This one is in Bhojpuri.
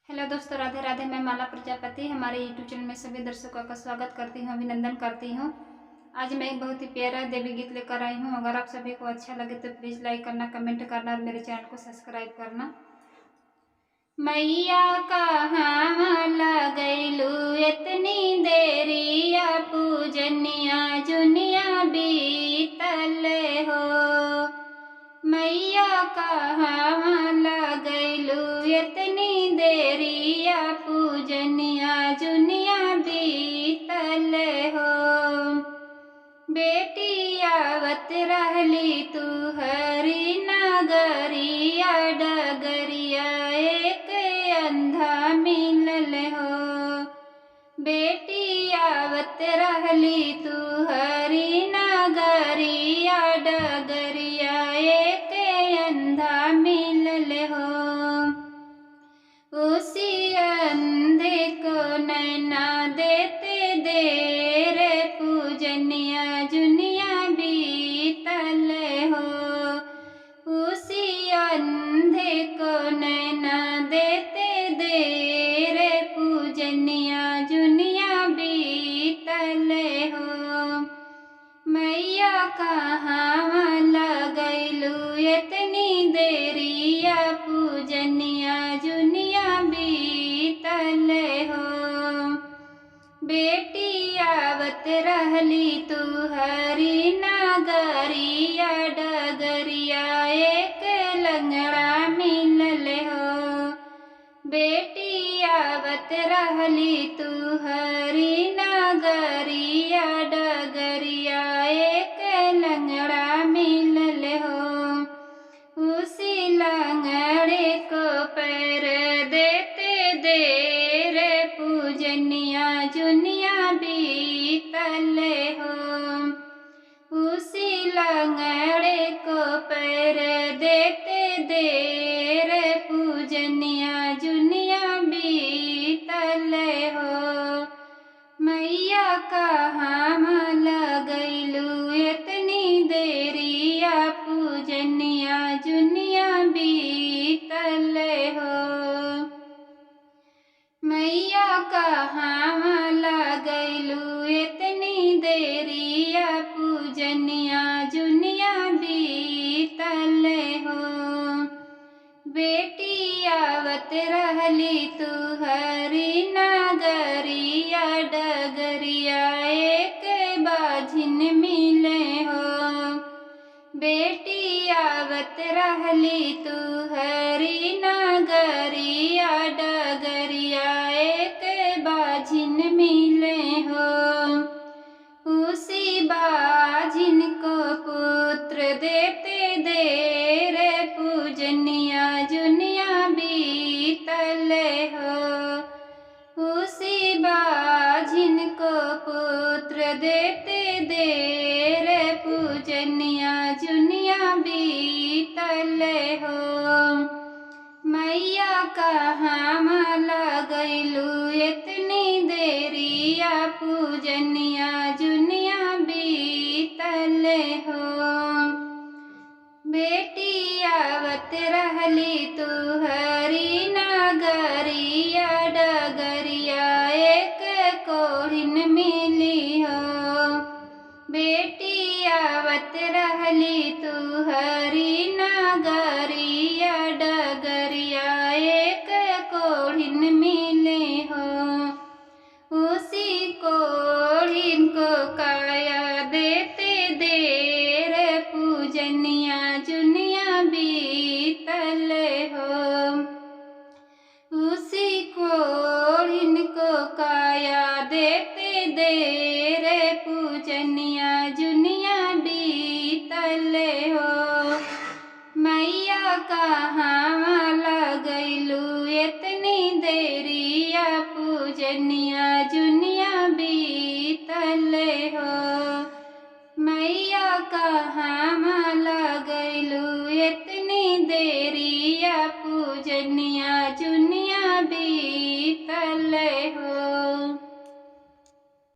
हेलो दोस्तों, राधे राधे। मैं माला प्रजापति हमारे यूट्यूब चैनल में सभी दर्शकों का स्वागत करती हूँ, अभिनंदन करती हूँ। आज मैं एक बहुत ही प्यारा देवी गीत लेकर आई हूँ। अगर आप सभी को अच्छा लगे तो प्लीज़ लाइक करना, कमेंट करना और मेरे चैनल को सब्सक्राइब करना। मैया कहाँ लगैलू इतनी देरिया, पूजनिया जुनिया बीतल हो। मैया कहाँ लगैलू इतनी देरिया, पूजनिया जुनिया बीतल हो। बेटी आवत रहली तू हरी नगरिया, डगरिया एक अंधा मिलल हो। बेटी आवत रहली तू हरी नगरिया, डगरिया एक अंधा मिलल हो। उसी अंधे को नैना देते देर, पूजनिया जुनिया बीतल हो। उसी अंधे को नैना देते देर, पूजनिया जुनिया बीतल हो। मैया कहाँ लगैलू इतनी देरिया, पूजनिया जुनिया बीतल हो। बेटी आवत रहली तू हरी नगरिया, डगरिया एक लंगड़ा मिलल हो। बेटी आवत रहली तू हरी नगरिया, डगरिया एक लंगड़ा मिलल हो। उसी लंगड़े को पैर देते देर, पूजनिया जुनिया बीतल हो। उसी लंगड़े को पैर देते देर, पूजनिया जुनिया बीतल हो। मैया कहाँ लगैलू इतनी देरिया, पूजनिया जुनिया बीतल हो। मैया कहाँ लगैलू इतनी देरिया, पूजनिया जुनिया बीतल हो। बेटी आवत रहली तू हरी नगरिया, डगरिया एक बाझिन मिले हो। बेटी आवत रहली तू हरी नगरिया, डगरिया एक बाझिन मिले हो। उसी बाझिन को पुत्र देते देर, पूजनिया जुनिया बीतल हो। उसी बाझिन को पुत्र देते देर, पूजनिया जुनिया बीतल हो। मैया कहाँ लगैलू